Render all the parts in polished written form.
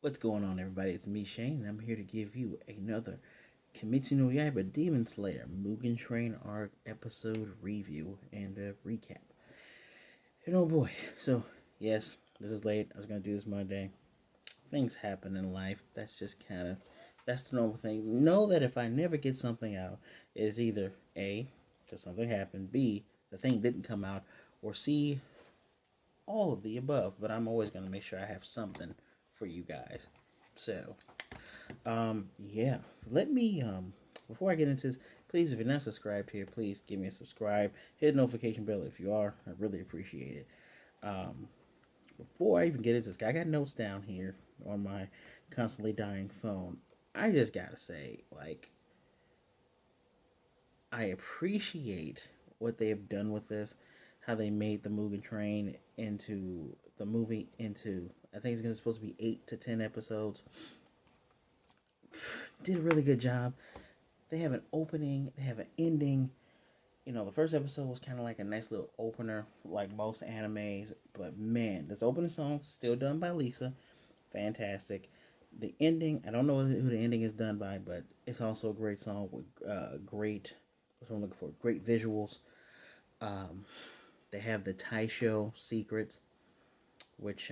What's going on, everybody? It's me, Shane, and I'm here to give you another Kimetsu no Yaiba Demon Slayer Mugen Train arc episode review and recap. And oh boy, so yes, this is late. I was gonna do this Monday. Things happen in life. That's the normal thing. Know that if I never get something out, it's either A, because something happened, B, the thing didn't come out, or C, all of the above. But I'm always gonna make sure I have something for you guys. So yeah. Let me before I get into this, please if you're not subscribed here, please give me a subscribe. Hit the notification bell if you are. I really appreciate it. Um Before I even get into this, I got notes down here on my constantly dying phone. I just gotta say, like, I appreciate what they have done with this, how they made the Mugen Train into the movie into I think it's supposed to be 8 to 10 episodes. Did a really good job. They have an opening, they have an ending. The first episode was kind of like a nice little opener, like most animes. But man, this opening song still done by Lisa, fantastic. The ending, I don't know who the ending is done by, but it's also a great song with great. What's what I'm looking for? Great visuals. Um, they have the Taisho secrets, which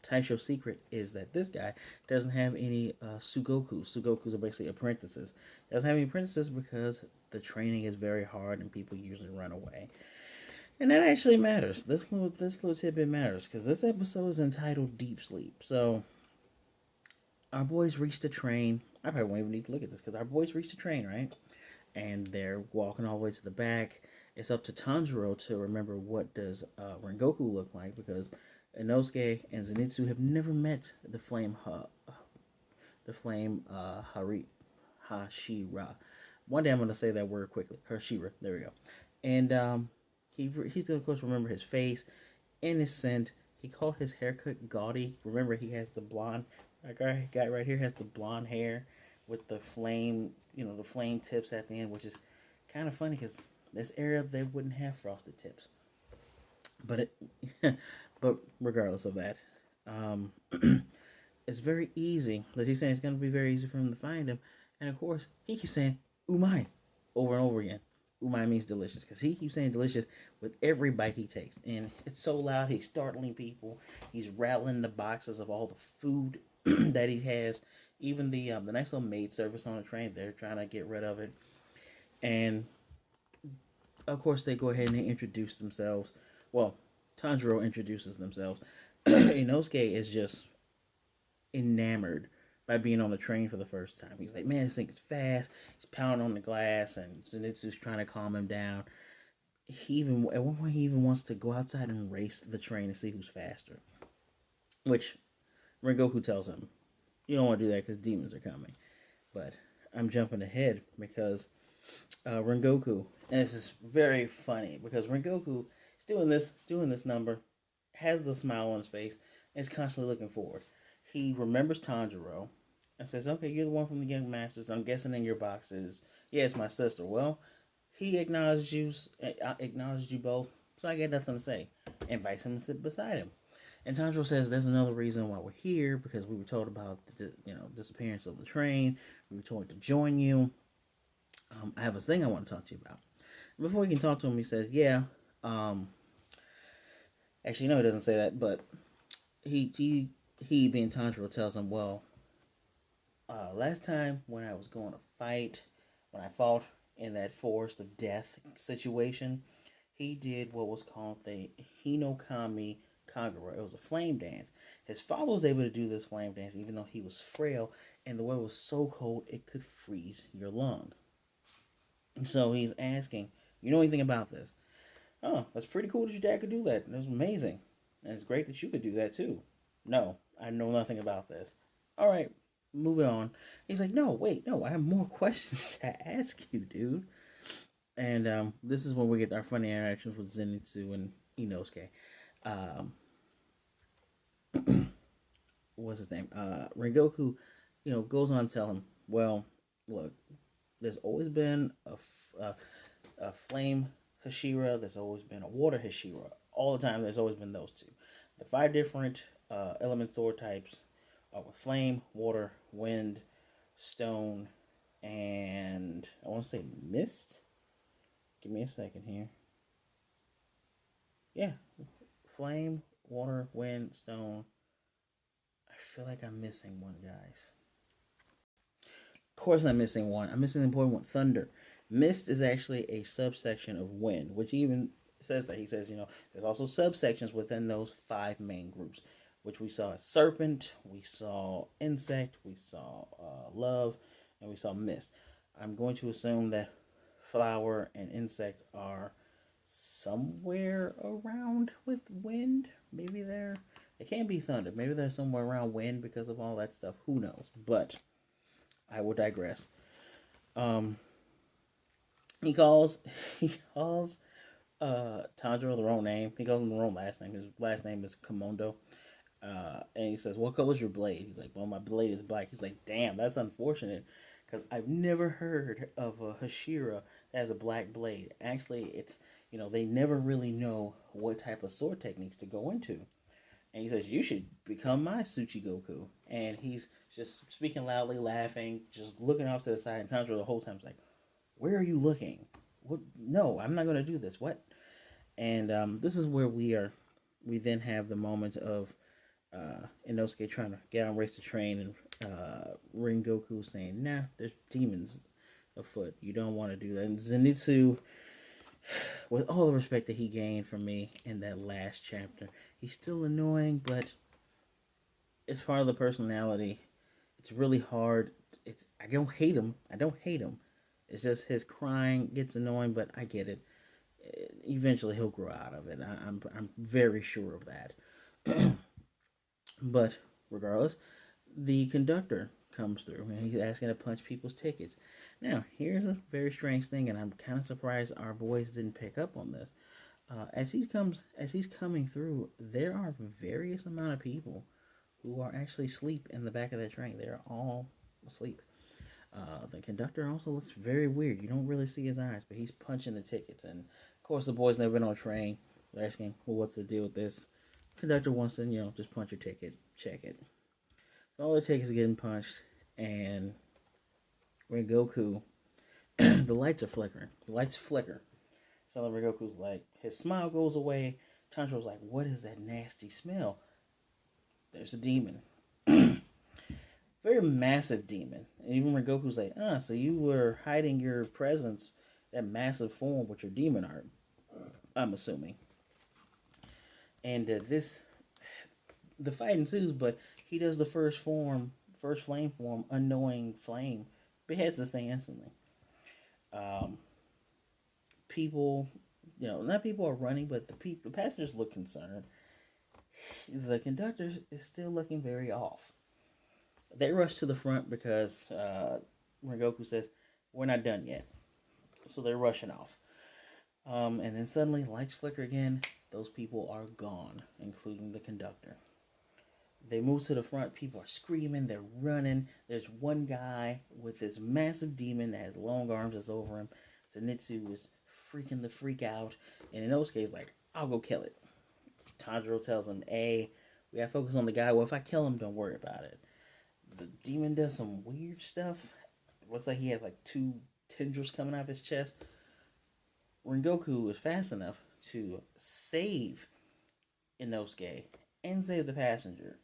Taisho secret is that this guy doesn't have any Sugoku. Sugokus are basically apprentices. Doesn't have any apprentices because the training is very hard and people usually run away. And that actually matters. This little tidbit matters because this episode is entitled Deep Sleep. So our boys reach the train. I probably won't even need to look at this because our boys reach the train, right? And they're walking all the way to the back. It's up to Tanjiro to remember what does Rengoku look like because Inosuke and Zenitsu have never met the flame Hashira. One day I'm gonna say that word quickly. Hashira. There we go. And he's gonna of course remember his face, innocent. He called his haircut gaudy. Remember he has the blonde. Our guy right here has the blonde hair with the flame, the flame tips at the end, which is kind of funny because this era they wouldn't have frosted tips. But but regardless of that, um, it's very easy. As he's saying, it's going to be very easy for him to find him. And of course, he keeps saying "umai" over and over again. Umai means delicious because he keeps saying delicious with every bite he takes, and it's so loud. He's startling people. He's rattling the boxes of all the food that he has. Even the nice little maid service on the train, they're trying to get rid of it. And of course, they go ahead and they introduce themselves. Well, Tanjiro introduces themselves. Inosuke is just enamored by being on the train for the first time. He's like, man, this thing is fast. He's pounding on the glass, and Zenitsu's trying to calm him down. He even at one point he even wants to go outside and race the train to see who's faster. Which Rengoku tells him, you don't want to do that because demons are coming. But I'm jumping ahead because Rengoku, and this is very funny because Rengoku is doing this number, has the smile on his face, and is constantly looking forward. He remembers Tanjiro and says, "Okay, you're the one from the Young Masters. I'm guessing in your box is yeah, it's my sister." Well, he acknowledged you both, so I got nothing to say. Invites him to sit beside him. And Tanjiro says, "There's another reason why we're here because we were told about the disappearance of the train. We were told to join you. I have a thing I want to talk to you about." Before he can talk to him, he says, "Yeah." Um, Actually, no, he doesn't say that, but he being Tanjiro tells him, "Well, last time when I was going to fight, when I fought in that forest of death situation, he did what was called the Hinokami Kagura. It was a flame dance. His father was able to do this flame dance even though he was frail, and the weather was so cold it could freeze your lung. And so he's asking, you know anything about this? Oh, that's pretty cool that your dad could do that. It was amazing. And it's great that you could do that too. No, I know nothing about this. All right, moving on. He's like, no, wait, no, I have more questions to ask you, dude. And this is when we get our funny interactions with Zenitsu and Inosuke. Um, what's his name? Rengoku, goes on to tell him, well, look, there's always been a flame Hashira. There's always been a water Hashira. All the time, there's always been those two. The five different element sword types with flame, water, wind, stone, and I want to say mist. Give me a second here. Yeah, flame, water, wind, stone. I feel like I'm missing one, guys. Of course, I'm missing one. I'm missing the important one, thunder. Mist is actually a subsection of wind, which even says that. He says, there's also subsections within those five main groups, which we saw as serpent, we saw insect, we saw love, and we saw mist. I'm going to assume that flower and insect are somewhere around with wind. Maybe they're. It can't be thunder. Maybe they're somewhere around wind because of all that stuff. Who knows? But I will digress. Um, he calls he calls Tanjiro the wrong name. He calls him the wrong last name. His last name is Komodo. And he says, "What color is your blade?" He's like, "Well, my blade is black." He's like, "Damn, that's unfortunate, because I've never heard of a Hashira that has a black blade. Actually, it's they never really know what type of sword techniques to go into." And he says, "You should become my Tsuchigoku." And he's just speaking loudly, laughing, just looking off to the side. And Tanjiro the whole time is like, "Where are you looking? What? No, I'm not going to do this. What?" And this is where we are. We then have the moment of Inosuke trying to get on race the train, and Rengoku saying, "Nah, there's demons afoot. You don't want to do that." And Zenitsu, with all the respect that he gained from me in that last chapter, he's still annoying, but it's part of the personality. It's really hard. I don't hate him. I don't hate him. It's just his crying gets annoying, but I get it. Eventually, he'll grow out of it. I'm very sure of that. But regardless, the conductor comes through and he's asking to punch people's tickets. Now, here's a very strange thing, and I'm kind of surprised our boys didn't pick up on this. As he's coming through, there are various amount of people who are actually asleep in the back of that train. They're all asleep. The conductor also looks very weird. You don't really see his eyes, but he's punching the tickets. And of course, the boys never been on a train. They're asking, "Well, what's the deal with this?" Conductor wants to, just punch your ticket, check it. So all the tickets are getting punched, and Rengoku, the lights are flickering. The lights flicker. So Rengoku's like, his smile goes away. Tanjiro's like, "What is that nasty smell?" There's a demon. Very massive demon. And even Rengoku's like, so you were hiding your presence, that massive form with your demon art, I'm assuming. And the fight ensues, but he does the first flame form, unknowing flame, beheads this thing instantly. Um, people, not people are running, but the passengers look concerned. The conductor is still looking very off. They rush to the front because Rengoku says, "We're not done yet." So they're rushing off. And then suddenly lights flicker again. Those people are gone, including the conductor. They move to the front. People are screaming. They're running. There's one guy with this massive demon that has long arms that's over him. Zenitsu is freaking the freak out. And in those cases, like, "I'll go kill it." Tanjiro tells him, "Hey, we gotta focus on the guy. Well, if I kill him, don't worry about it." The demon does some weird stuff. It looks like he has like two tendrils coming out of his chest. Rengoku is fast enough to save Inosuke and save the passenger.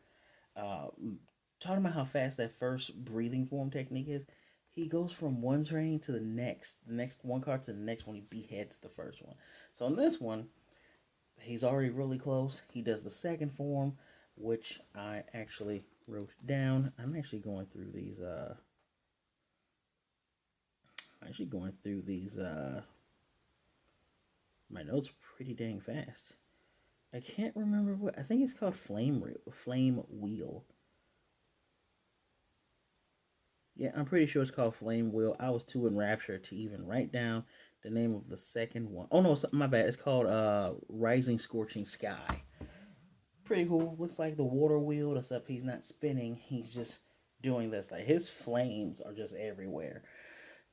Uh, Talking about how fast that first breathing form technique is, he goes from one train to the next one car to the next one. He beheads the first one. So in this one, he's already really close. He does the second form, which I actually wrote down. I'm actually going through these. Actually going through these. My notes pretty dang fast. I can't remember what. I think it's called Flame Wheel. Yeah, I'm pretty sure it's called Flame Wheel. I was too enraptured to even write down the name of the second one. Oh no, my bad. It's called Rising Scorching Sky. Pretty cool. Looks like the water wheel, except he's not spinning. He's just doing this. Like his flames are just everywhere.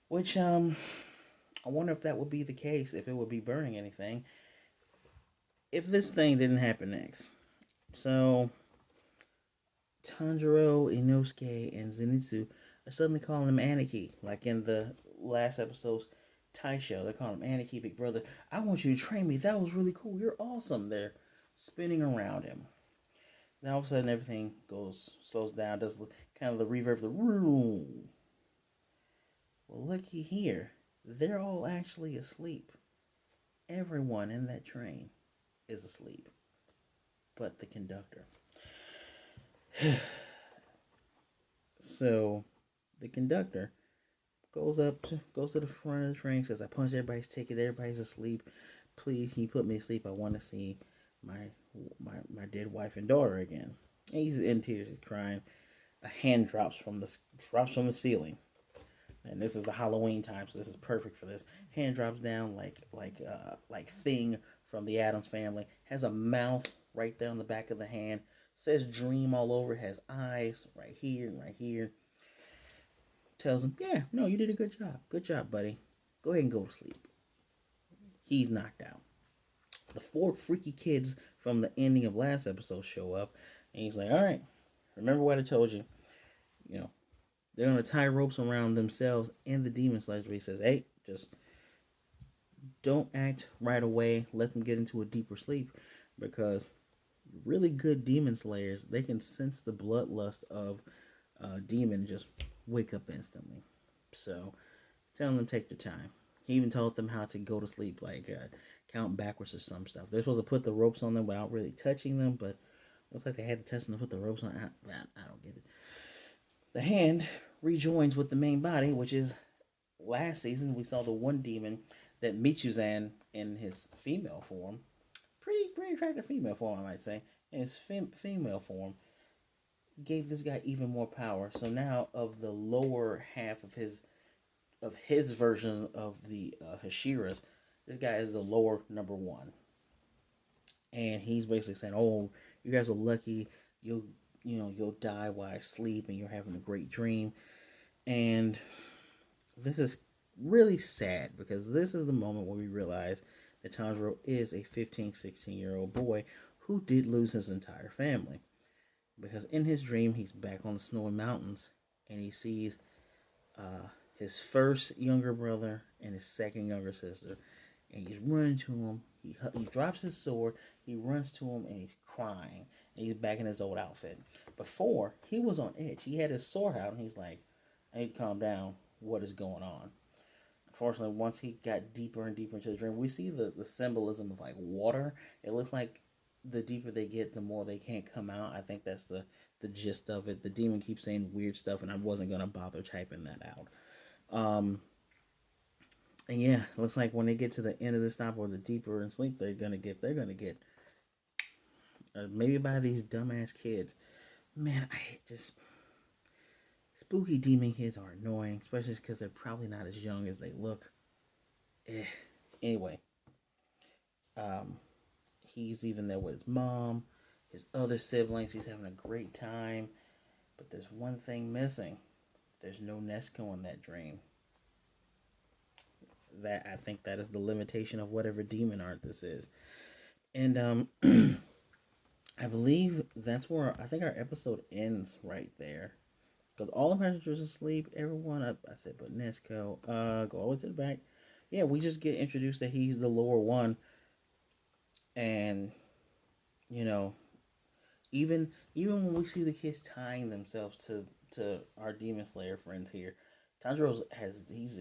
Which I wonder if that would be the case. If it would be burning anything. If this thing didn't happen next. So Tanjiro, Inosuke, and Zenitsu are suddenly calling him Aniki, like in the last episode's Taisho. They're calling him Aniki, big brother. I want you to train me. That was really cool. You're awesome. They're spinning around him. Then all of a sudden, everything slows down, does kind of the reverb, the room. Well, looky here. They're all actually asleep. Everyone in that train is asleep, but the conductor. So, the conductor goes to the front of the train, says, "I punched everybody's ticket. Everybody's asleep. Please, can you put me to sleep? I want to see my my dead wife and daughter again." And he's in tears, he's crying. A hand drops from the ceiling, and this is the Halloween time, so this is perfect for this. Hand drops down like Thing from the Addams Family. Has a mouth right there on the back of the hand. Says "Dream" all over. Has eyes right here and right here. Tells him, "Yeah, no, you did a good job. Good job, buddy. Go ahead and go to sleep." He's knocked out. The four freaky kids from the ending of last episode show up, and he's like, "All right, remember what I told you. You know, they're gonna tie ropes around themselves and the demon slayers." Where he says, "Hey, just don't act right away. Let them get into a deeper sleep, because really good demon slayers, they can sense the bloodlust of demon, just wake up instantly." So telling them take their time. He even told them how to go to sleep, like count backwards or some stuff. They're supposed to put the ropes on them without really touching them, but looks like they had to test them to put the ropes on. I don't get it. The hand rejoins with the main body, which is last season we saw the one demon that Michuzan in his female form, pretty attractive female form, I might say, in his female form, gave this guy even more power. So now of the lower half of his version of the Hashiras, this guy is the lower number one, and he's basically saying, "Oh, you guys are lucky. You'll you'll die while I sleep, and you're having a great dream." And this is really sad, because this is the moment where we realize that Tanjiro is a 15, 16-year-old boy who did lose his entire family. Because in his dream, he's back on the snowy mountains, and he sees uh, his first younger brother and his second younger sister, and he's running to him. He drops his sword. He runs to him, and he's crying. And he's back in his old outfit. Before, he was on edge. He had his sword out, and he's like, "I need to calm down. What is going on?" Unfortunately, once he got deeper and deeper into the dream, we see the symbolism of like water. It looks like the deeper they get, the more they can't come out. I think that's the gist of it. The demon keeps saying weird stuff, and I wasn't gonna bother typing that out. And yeah, it looks like when they get to the end of this stop, or the deeper in sleep they're gonna get maybe by these dumbass kids. Man, I just spooky demon kids are annoying, especially because they're probably not as young as they look. Eh. Anyway, um, he's even there with his mom, his other siblings. He's having a great time, but there's one thing missing. There's no Nesco in that dream. That, I think, that is the limitation of whatever demon art this is. And I believe that's where I think our episode ends right there. Because all the passengers asleep, everyone, I said, but Nesco, go all the way to the back. Yeah, we just get introduced that he's the lower one. And, you know, even when we see the kids tying themselves to our Demon Slayer friends here, Tanjiro he's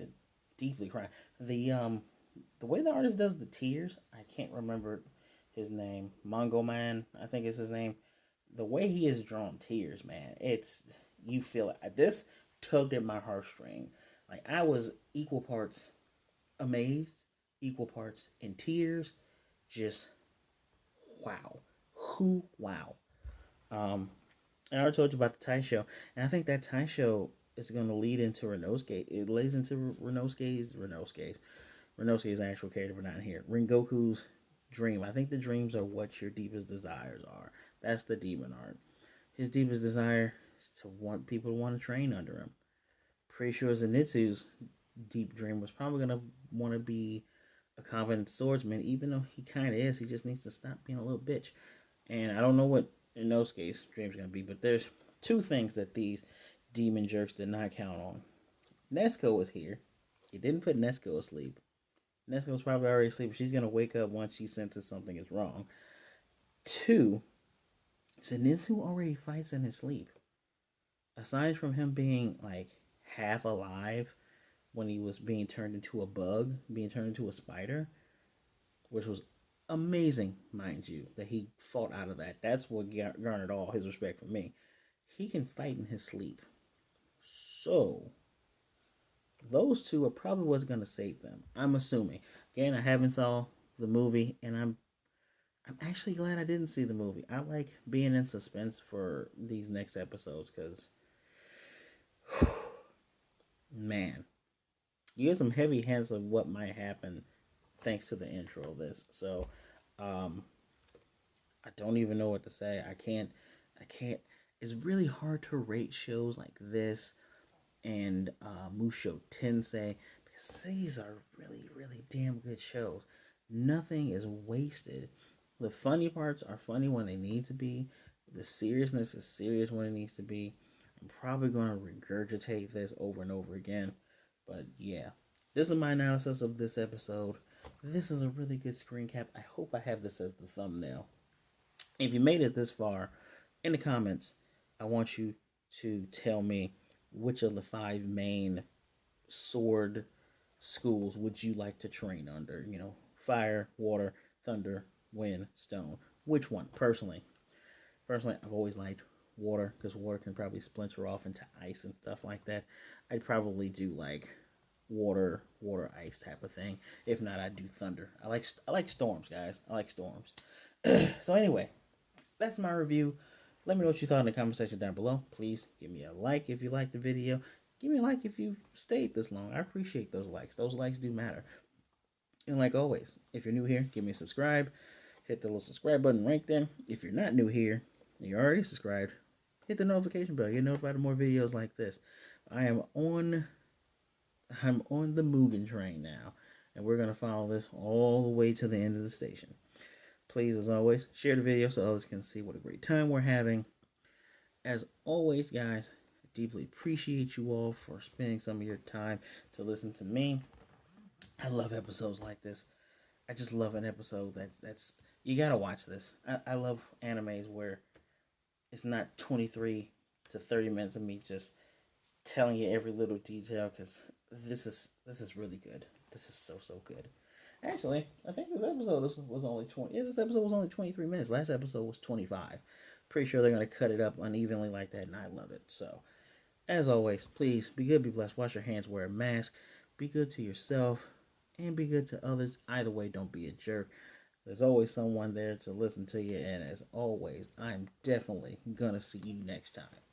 deeply crying. The way the artist does the tears, I can't remember his name. Mongo Man, I think is his name. The way he has drawn tears, man, it's, you feel it. This tugged at my heartstring. Like, I was equal parts amazed, equal parts in tears. Just wow, who wow. Um, I already told you about the Tai show, and I think that Tai show is going to lead into Renosuke. It leads into Renosuke's actual character, but not here. Rengoku's dream. I think the dreams are what your deepest desires are. That's the demon art. His deepest desire is to want people to want to train under him. Pretty sure Zenitsu's deep dream was probably going to want to be a competent swordsman, even though he kind of is. He just needs to stop being a little bitch. And I don't know what Inosuke's dream's going to be, but Two things that these demon jerks did not count on. Nesco was here. He didn't put Nesco asleep. Nesco's probably already asleep. She's gonna wake up once she senses something is wrong. Two, Zenitsu already fights in his sleep. Aside from him being like half alive when he was being turned into a bug, being turned into a spider, which was amazing, mind you, that he fought out of that. That's what garnered all his respect from me. He can fight in his sleep. So, those two are probably what's going to save them. I'm assuming. Again, I haven't saw the movie, and I'm actually glad I didn't see the movie. I like being in suspense for these next episodes because, man, you get some heavy hints of what might happen thanks to the intro of this. So, um, I don't even know what to say. I can't. It's really hard to rate shows like this and Musho Tensei because these are really, really damn good shows. Nothing is wasted. The funny parts are funny when they need to be. The seriousness is serious when it needs to be. I'm probably going to regurgitate this over and over again. But yeah, this is my analysis of this episode. This is a really good screen cap. I hope I have this as the thumbnail. If you made it this far, in the comments, I want you to tell me which of the five main sword schools would you like to train under? You know, fire, water, thunder, wind, stone. Which one? Personally, I've always liked water because water can probably splinter off into ice and stuff like that. I'd probably do like water, ice type of thing. If not, I'd do thunder. I like storms, guys. I like storms. So anyway, that's my review. Let me know what you thought in the comment section down below. Please give me a like if you liked the video. Give me a like if you stayed this long. I appreciate those likes. Those likes do matter. And like always, if you're new here, give me a subscribe. Hit the little subscribe button right there. If you're not new here and you're already subscribed, hit the notification bell. Get notified of more videos like this. I am on the Mugen Train now, and we're gonna follow this all the way to the end of the station. Please, as always, share the video so others can see what a great time we're having. As always, guys, I deeply appreciate you all for spending some of your time to listen to me. I love episodes like this. I just love an episode that's you gotta watch this. I love animes where it's not 23 to 30 minutes of me just telling you every little detail because this is really good. This is so good. Actually, I think this episode was only 20. Yeah, this episode was only 23 minutes. Last episode was 25. Pretty sure they're gonna cut it up unevenly like that, and I love it. So, as always, please be good, be blessed. Wash your hands, wear a mask, be good to yourself, and be good to others. Either way, don't be a jerk. There's always someone there to listen to you, and as always, I'm definitely gonna see you next time.